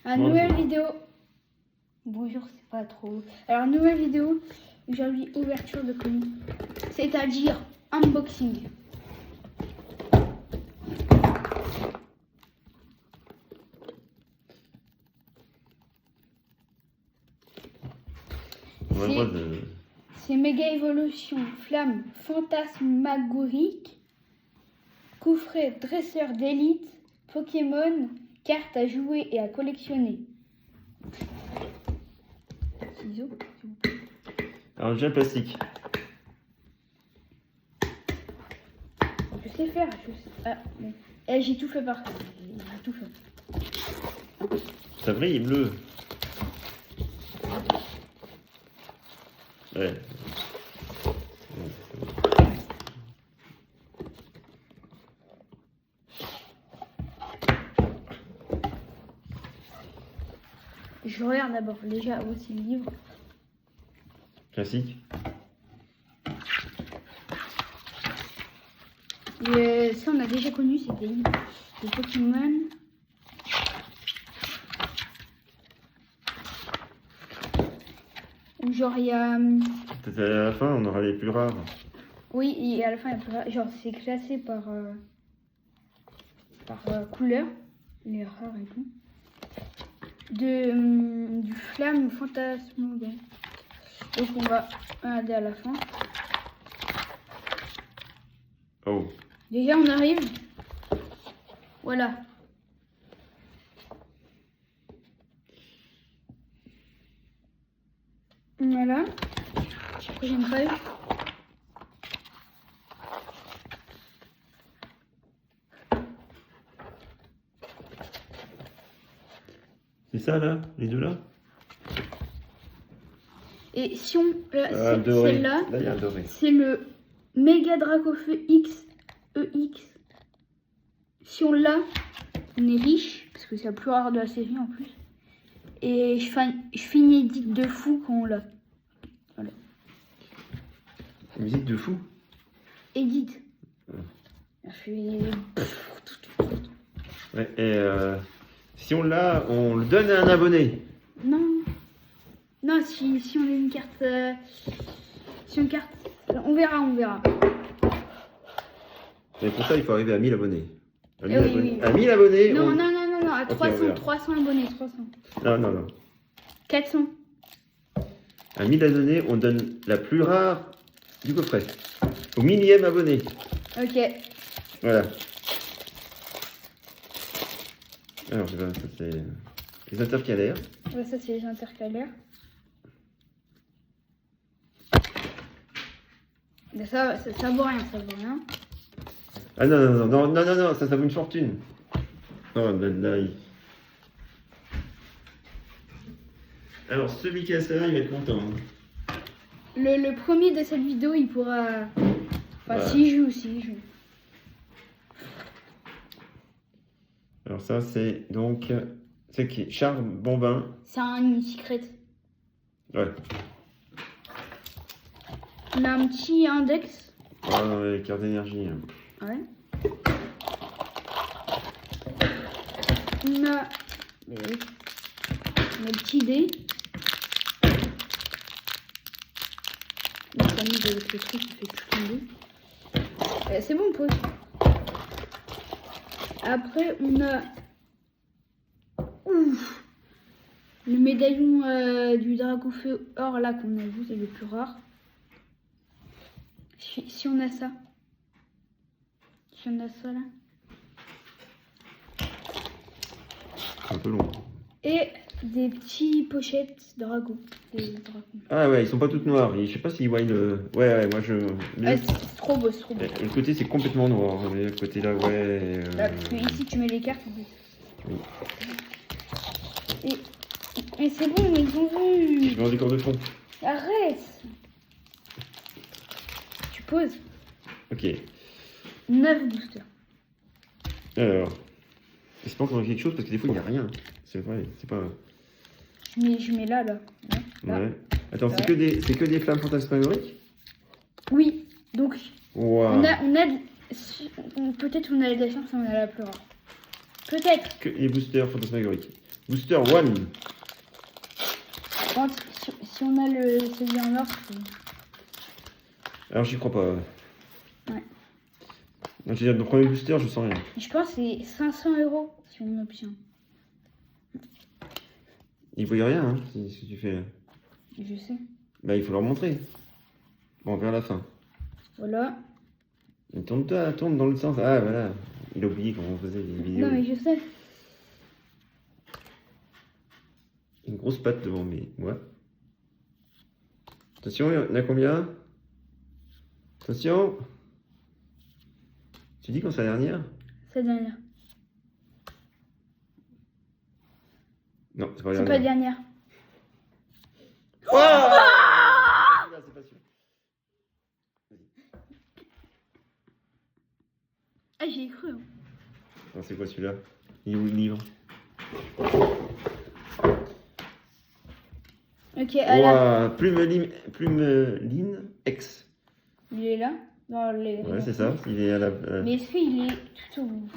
Nouvelle vidéo. Bonjour, c'est pas trop. Alors, nouvelle vidéo. Aujourd'hui, ouverture de colis. C'est-à-dire unboxing. C'est Méga Évolution, Flamme Fantasmagorique, coffret dresseur d'élite, Pokémon, cartes à jouer et à collectionner. Ciseaux. Alors, j'ai un plastique. Je sais faire. Ah, mais... j'ai tout fait par contre. J'ai tout fait. Ça brille bleu. Ouais. Je regarde d'abord déjà aussi le livre. Classique. Ça on a déjà connu, c'est des livres de Pokémon. Genre il y a... Peut-être à la fin on aura les plus rares. Oui, et à la fin il y a plus rares. Genre c'est classé par couleur, les rares et tout. Du Flamme Fantasmagorique. Donc on va regarder à la fin. Oh. Déjà on arrive. Voilà. Voilà. Prochaine feuille. C'est ça là, les deux là. Et si on... Doré. Celle-là, Là il y a un doré. c'est le Méga Dracofeu X EX. Si on l'a, on est riche, parce que c'est la plus rare de la série en plus. Et je fais une édite de fou quand on l'a. Voilà. Musique de fou. Édite. Je fais... Ouais, et si on l'a, on le donne à un abonné. Non. Non, si on a une carte... si on carte... On verra. Mais pour ça, il faut arriver à 1000 abonnés. À 1000 oui, abonnés. oui. À 1000 abonnés Non, on... non, à Ok, 300 abonnés, 300. Non. 400. À 1000 abonnés, on donne la plus rare du coffret. Au 1000e abonné. Ok. Voilà. Alors, ça c'est les intercalaires. Ouais, ça, c'est les intercalaires. Mais ça vaut rien, Ah non, ça vaut une fortune. Non, là, Alors, celui qui a ça, il va être content. Hein. Le premier de cette vidéo, il pourra... Enfin, Voilà. s'il joue. Alors ça, c'est donc... C'est qui? Charles Bombin. C'est une secret. Ouais. On a un petit index. Ah, ouais, carte d'énergie. Hein. Ouais. On a... le petit dé. Donc, ça nous avec le truc qui fait tout tomber. C'est bon, pause. Après, on a... Ouf, le médaillon du Dracofeu or là qu'on a vu, c'est le plus rare. Si on a ça. Si on a ça là. C'est un peu long. Et des petits pochettes drago. Des dragons. Ah ouais, ils sont pas toutes noires. Je sais pas s'ils voient le... Ouais, moi je... C'est trop beau, c'est trop beau. Le côté c'est complètement noir. Mais le côté là, ouais... Là, parce que ici tu mets les cartes. Oui. Et c'est bon, ils ont vu. Je mets en décor de fond. Arrête. Tu poses. Ok. 9 boosters. Alors... J'espère qu'on a quelque chose parce que des fois il n'y a rien. C'est vrai, c'est pas... Je mets là. Ouais. Attends, c'est que des flammes fantasmagoriques? Oui, donc Wow. on a peut-être on a de la chance, on a la plus rare. Peut-être. Que les boosters fantasmagoriques. Booster 1. Par contre, si on a celui en or, Alors j'y crois pas. Ouais. Donc, j'ai le premier booster, je sens rien. je pense que c'est 500 € si on obtient. Il voit rien, hein, ce que tu fais là. Je sais. Bah, il faut leur montrer. Bon, vers la fin. Voilà. Tourne dans le sens. Ah, voilà. Il a oublié comment on faisait les vidéos. Non, mais je sais. Une grosse patte devant moi. Attention, il y en a combien? Attention. Tu dis quand c'est la dernière? C'est la dernière. Non, c'est pas la C'est pas la dernière. dernière. Oh c'est pas sûr. Ah, j'y ai cru. Hein. Non, c'est quoi celui-là? Il est où le livre? Ok, alors. Wow, Plumeline X. Il est là. Dans les... Ouais, c'est ça. Il est à la. Mais est-ce qu'il est tout au bout?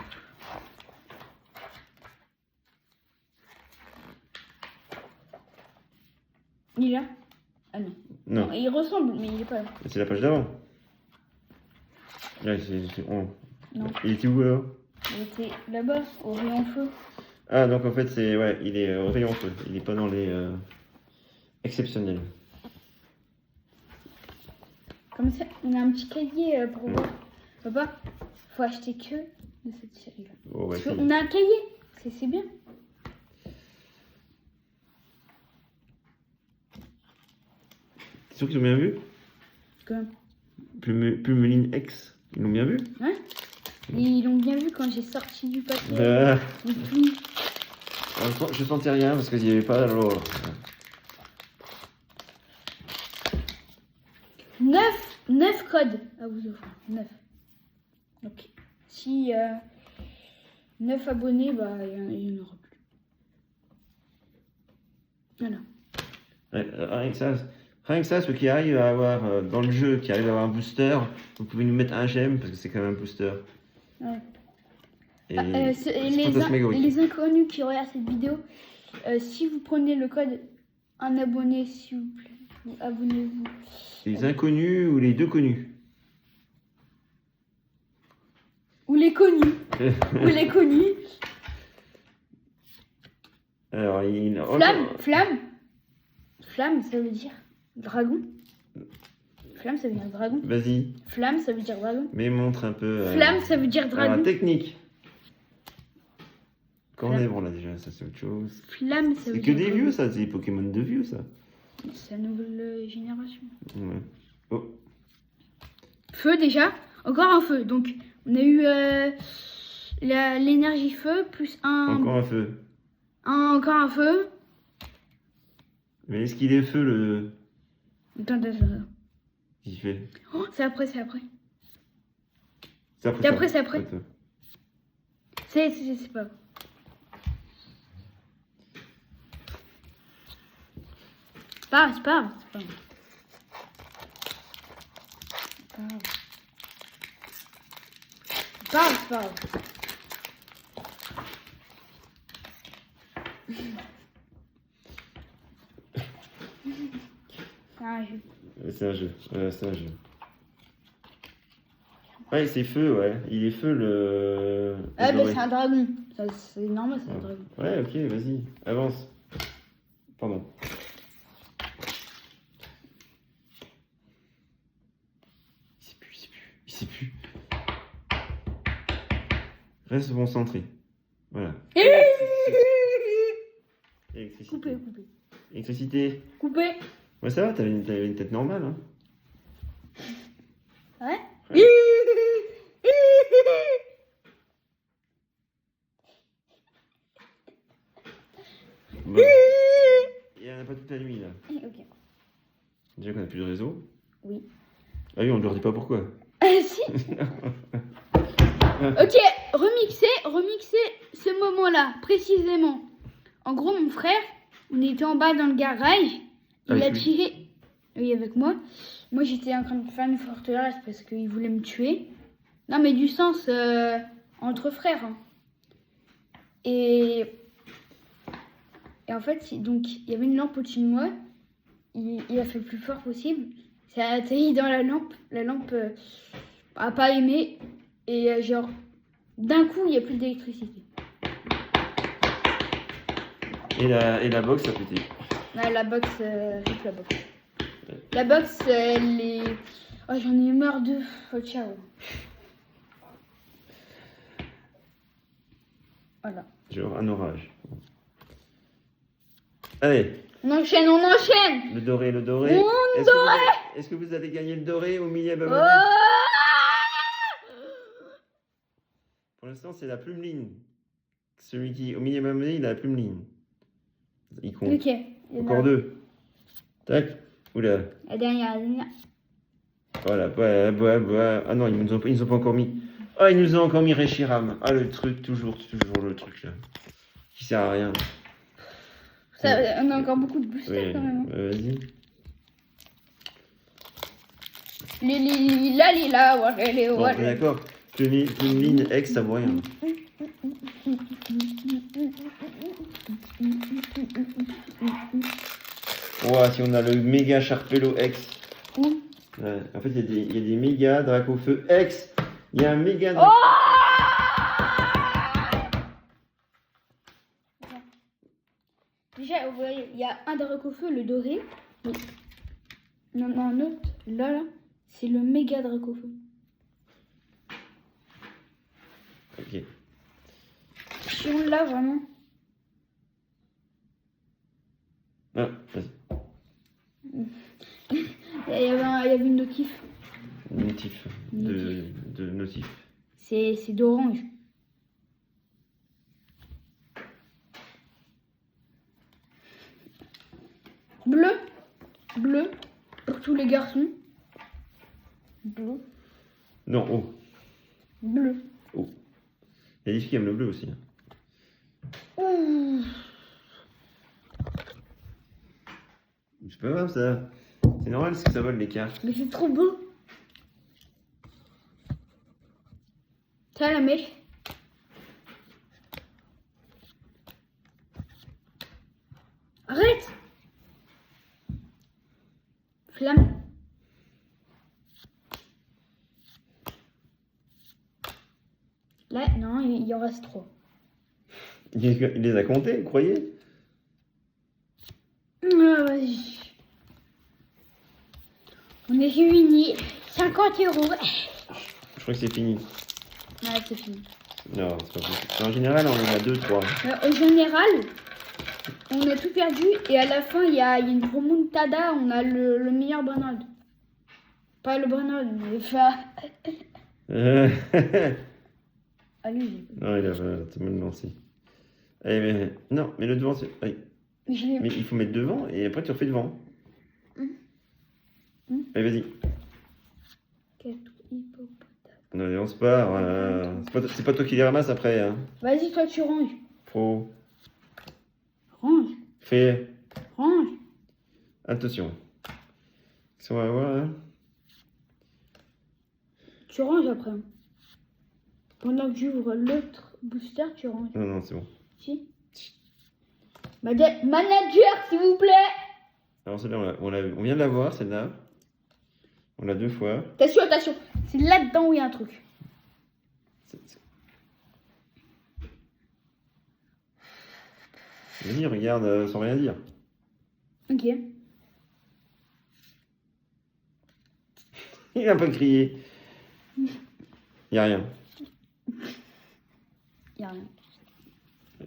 Il est là? Ah non. Non, Il ressemble, mais il est pas là. c'est la page d'avant. Ouais, oh. Non. Il était où alors? Il était là-bas, au rayon feu. Ah, donc en fait, c'est. Ouais, il est au rayon feu. Il est pas dans les. Exceptionnels. Comme ça, on a un petit cahier pour voir. Papa, faut acheter que de cette série-là. Oh, ouais, Parce qu'on a un cahier, c'est bien. C'est sûr qu'ils ont bien vu? Comme... Plumeline X. Ils l'ont bien vu? Ouais. Ils l'ont bien vu quand j'ai sorti du papier. En Tout. même temps, je sentais rien parce qu'il n'y avait pas l'eau. 9 codes à vous offrir. 9. Donc, si 9 abonnés, bah, il n'y en aura plus. Voilà. Rien que ça, ceux qui arrivent à avoir, dans le jeu, qui arrivent à avoir un booster, vous pouvez nous mettre un j'aime parce que c'est quand même un booster. Ouais. Et les inconnus qui regardent cette vidéo, si vous prenez le code un abonné, s'il vous plaît, abonnez-vous. Les inconnus ou les deux connus? Ou les connus. Ou les connus. Alors, Flamme, ça veut dire dragon. Flamme, ça veut dire dragon. Vas-y, Flamme, ça veut dire dragon. mais montre un peu. Flamme, ça veut dire Alors, dragon. technique. Quand on Flamme. est bon là déjà, ça c'est autre chose. Flamme, ça veut C'est que dire des dragon. vieux, ça, c'est des Pokémon de vieux, ça. C'est la nouvelle génération. Ouais. Oh, Feu déjà. Encore un feu. Donc, on a eu l'énergie feu plus un... encore un feu. Encore un feu. Mais est-ce qu'il est feu le. Attends. Il fait. Oh, c'est après. C'est après. C'est après. Attends. C'est pas... C'est pas grave. C'est pas grave. C'est un jeu. Ouais, c'est un jeu. Ouais, c'est feu, ouais. Il est feu le. Ah, le bah doré. c'est un dragon. C'est normal, c'est un dragon. Ouais, ok, vas-y, avance. Pardon. Il sait plus. Reste concentré. Voilà. Électricité. Coupé. Électricité. Coupé. Ouais, ça va, t'avais une tête normale, hein. Ouais. Bon. Il y en a pas toute la nuit, là. Ok. Déjà qu'on a plus de réseau. Oui. Ah oui, on ne leur dit pas pourquoi. Si. Ok, remixer ce moment-là, précisément. En gros, mon frère, on était en bas dans le garage. Il Avec a lui. tiré. Oui, avec moi. Moi, j'étais en train de faire une forteresse parce qu'il voulait me tuer. Non, mais du sens entre frères. Hein. Et Et en fait, donc, il y avait une lampe au-dessus de moi. Il a fait le plus fort possible. Ça a atterri dans la lampe. La lampe a pas aimé. Et genre, d'un coup, il n'y a plus d'électricité. Et la box a pété. Ah, la box, rip la box. La box, elle est... Oh, j'en ai marre de... Oh, ciao. Voilà. Genre un orage. Allez, On enchaîne, on enchaîne. le doré, le doré. Mon Est-ce que vous allez gagner le doré au millième abonné? Oh Pour l'instant, c'est la plumeline. Celui qui, au millième abonné, il a la plumeline. Il compte. Ok. il y en a- Encore deux. Tac. Oula. La dernière, la dernière. Voilà. Ah non, ils nous ont pas encore mis. Ah, ils nous ont encore mis Reshiram. Ah, le truc, toujours le truc là. Qui sert à rien. Ça, on a encore beaucoup de boosters Oui, quand même. vas-y. Lila, ouais, Bon, on est d'accord. Plumeline X, ça vaut rien. Ouah, si on a le méga Sharpello X. Où? Ouais, en fait, il y a des méga Dracofeu X. Il y a un méga. Oh Déjà, vous voyez, il y a un Dracofeu, le doré. Mais... Non, un autre, là, c'est le méga Dracofeu. Ok. Si on l'a vraiment. Ah, vas-y. Il y avait une notif. Notif. De notif. C'est d'orange. Bleu, pour tous les garçons. Bleu, Non, oh. bleu. Oh. Il y a des filles qui aiment le bleu aussi. Hein. Ouh. C'est pas grave ça. C'est normal parce que ça vole les cartes. Mais c'est trop beau. T'as la mèche. Arrête. Flamme. Là, non, il y en reste 3. Il les a comptés, vous croyez? Ah, vas-y. On est réunis. 50 euros. Je crois que c'est fini. Ah, c'est fini. Non, c'est pas possible. En général, on en a 2, 3. Au général, on a tout perdu et à la fin, il y a une remontada. On a le meilleur Bernard. Pas le Bernard, mais enfin. Allez, Non, il a tout le monde lancé. Allez, mais non, mais le devant, c'est. Allez. Mais il faut mettre devant et après tu refais devant. Allez, vas-y. Non, allez, on se part. C'est pas toi qui les ramasse après. Hein. Vas-y, toi, tu ranges. Faut. Range. Fais. Range. Attention. Qu'est-ce qu'on va voir là? Tu ranges après. Pendant que j'ouvre l'autre booster, tu ranges. Non, c'est bon. Si. Manager, s'il vous plaît. Alors celle-là, on vient de la voir, celle-là. On l'a 2 fois. Attention. C'est là-dedans où il y a un truc. Vas-y, regarde sans rien dire. Ok. Il a pas crié. Il n'y a rien. Il y a rien.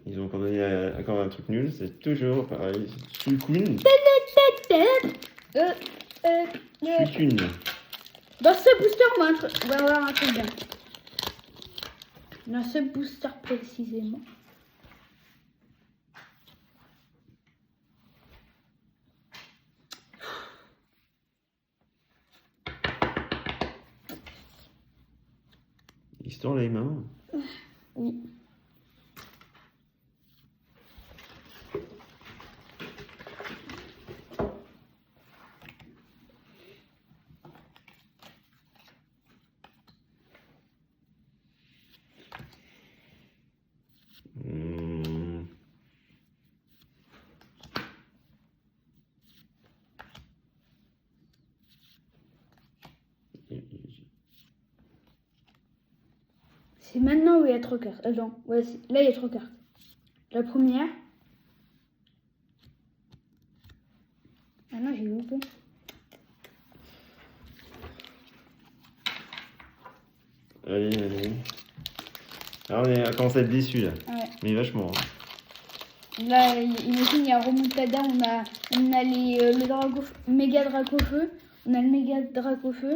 Ils ont encore donné encore un truc nul, c'est toujours pareil. Suicune. Suicune. Dans ce booster, on va avoir un truc bien. Dans ce booster précisément. Il se tord les mains. Oui. C'est maintenant où il y a 3 cartes. Attends, ouais, là il y a 3 cartes. La première. Ah non, j'ai loupé. Allez. Alors on a commencé à être déçus là. Ouais. Mais vachement. Hein. Là, imagine, il y a Remontada, on a le méga Dracofeu. On a le méga Dracofeu.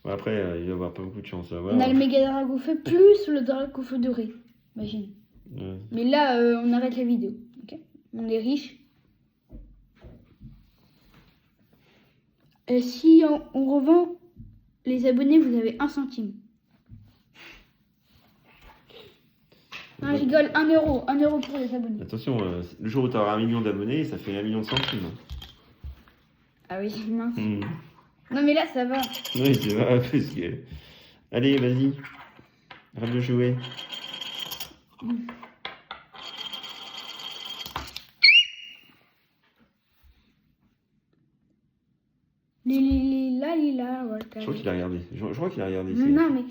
Bon, après, il va y avoir pas beaucoup de chance. Là. On a le méga Dracofeu plus le Dracofeu doré. Imagine. Ouais. Mais là, on arrête la vidéo. Ok, on est riche. Si on revend les abonnés, vous avez 1 centime. Non, je rigole, 1 euro. 1 euro pour les abonnés. Attention, le jour où tu auras 1 million d'abonnés, ça fait 1 million de centimes. Ah oui, mince. Mmh. Non, mais là, ça va. Oui, c'est vrai, parce que... Allez, vas-y. Arrête de jouer. Je crois qu'il a regardé. Je crois qu'il a regardé. Non, mais...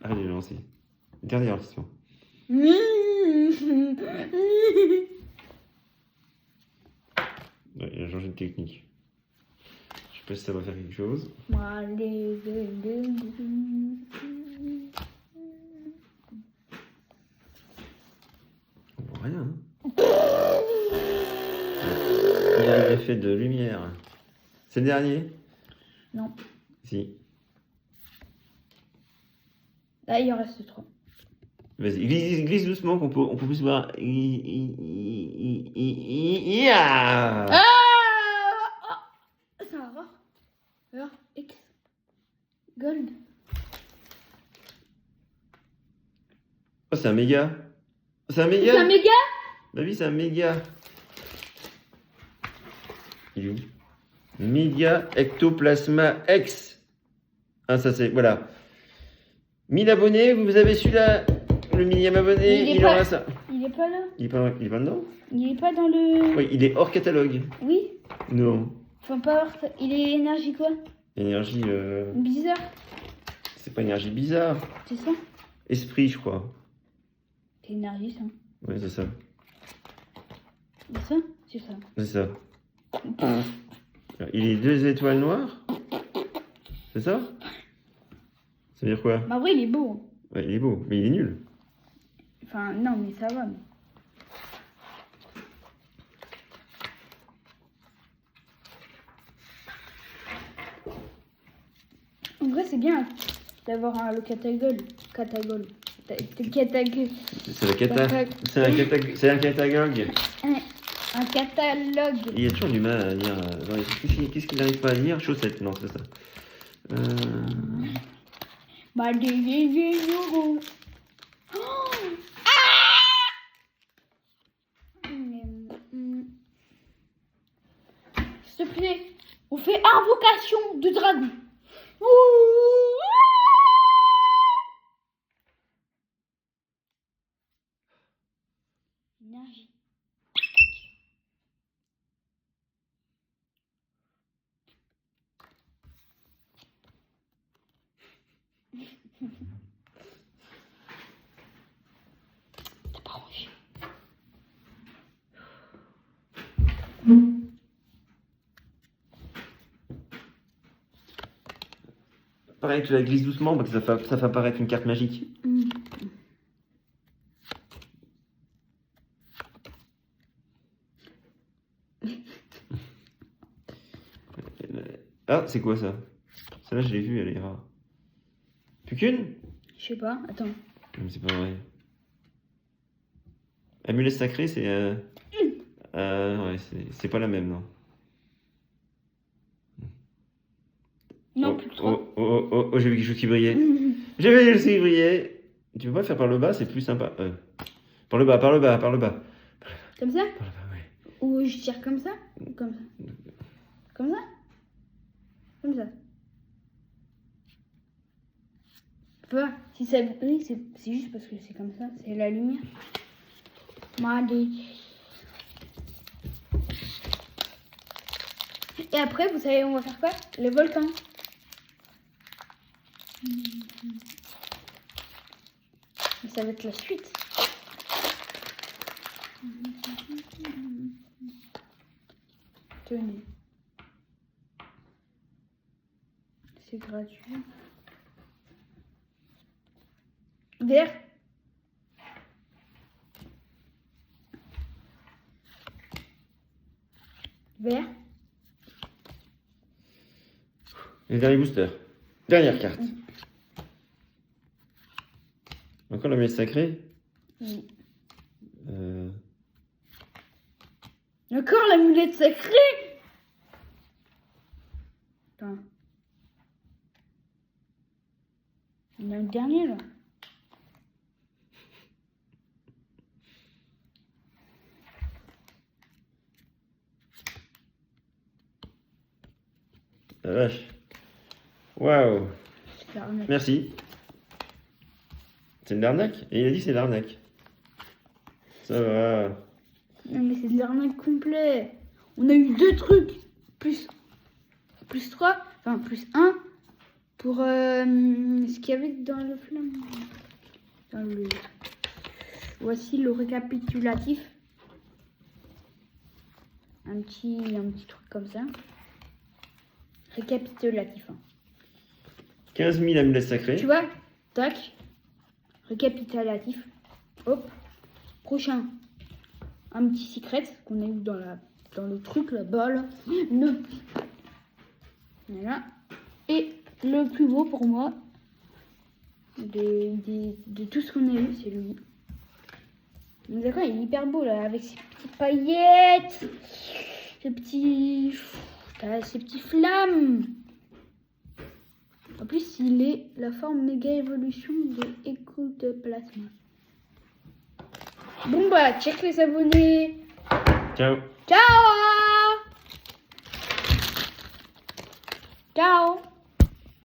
Arrête de le lancer. Dernier avertissement. Ouais, il a changé de technique. Je sais pas si ça va faire quelque chose. On voit rien. Hein. Il y a un effet de lumière. C'est le dernier? Non. Si. Là, il en reste 3. Vas-y, glisse doucement qu'on peut, on peut plus voir. Ah, c'est un rare. Alors, X. Gold. Oh, c'est un méga. C'est un méga? C'est un méga? Bah oui, c'est un méga. Il est où? Méga Ectoplasma X. Ah, ça c'est. Voilà. 1000 abonnés, vous avez celui-là. Le millième abonné, il aura ça. Il est pas là. Il est pas dedans? Il est pas dans le... Oui, il est hors catalogue. Oui. Non. Enfin, pas hors... Il est énergie quoi? Énergie. Bizarre. C'est pas énergie bizarre. C'est ça? Esprit, je crois. C'est énergie ça. Ouais, c'est ça. C'est ça? C'est ça. C'est ça. Il est 2 étoiles noires? C'est ça? Ça veut dire quoi? Bah, en vrai, il est beau. Ouais, il est beau, mais il est nul. Enfin, non, mais ça va. Mais... En vrai, c'est bien d'avoir le catalogue. C'est un catalogue. Un catalogue. Il y a toujours du mal à lire. Qu'est-ce qu'il n'arrive pas à lire? Chaussettes, non, c'est ça. Bah, des euros. S'il te plaît, on fait invocation de dragon. Énergie. T'as pas rangé. Pareil, tu la glisses doucement parce que ça fait apparaître une carte magique. Ah, c'est quoi ça? Celle-là, je l'ai vue, elle est rare. Plus qu'une? Je sais pas, attends. Mais c'est pas vrai. Amulette sacrée, c'est. Ouais, c'est pas la même, non. Non, oh, plus de 3. Oh, j'ai vu quelque chose qui brillait. J'ai vu quelque chose qui brillait. Tu peux pas le faire par le bas, c'est plus sympa. Par le bas. Comme ça? Par le bas, ouais. Ou je tire comme ça? Ou comme ça? Comme ça? Comme ça. Enfin, si ça brille, c'est juste parce que c'est comme ça, c'est la lumière. Allez. Et après, vous savez, on va faire quoi? Le volcan. Mais ça va être la suite. Tenez. C'est gratuit. Vert. Vert. Les derniers boosters. Dernière carte. Encore la mêlée sacrée. Oui. Euh, Encore l'amulette sacrée. Attends. Il y a le dernier là. La vache. Waouh. C'est l'arnaque. Merci. C'est de l'arnaque? Et il a dit que c'est de l'arnaque. Ça va. Non mais c'est de l'arnaque complet. On a eu 2 trucs. Plus 3. Enfin plus 1. Pour ce qu'il y avait dans le flamme. Dans le... Voici le récapitulatif. Un petit truc comme ça. Récapitulatif. Hein. 15 000 amulettes sacrées. Tu vois? Tac. Récapitulatif. Hop. Prochain. Un petit secret qu'on a eu dans le truc là-bas. Là. Voilà. Et le plus beau pour moi de tout ce qu'on a eu, c'est lui. D'accord, il est hyper beau là, avec ses petites paillettes, ses petits flammes. En plus, il est la forme méga évolution de Ectoplasma. Bon bah, check les abonnés. Ciao. Ciao. Ciao.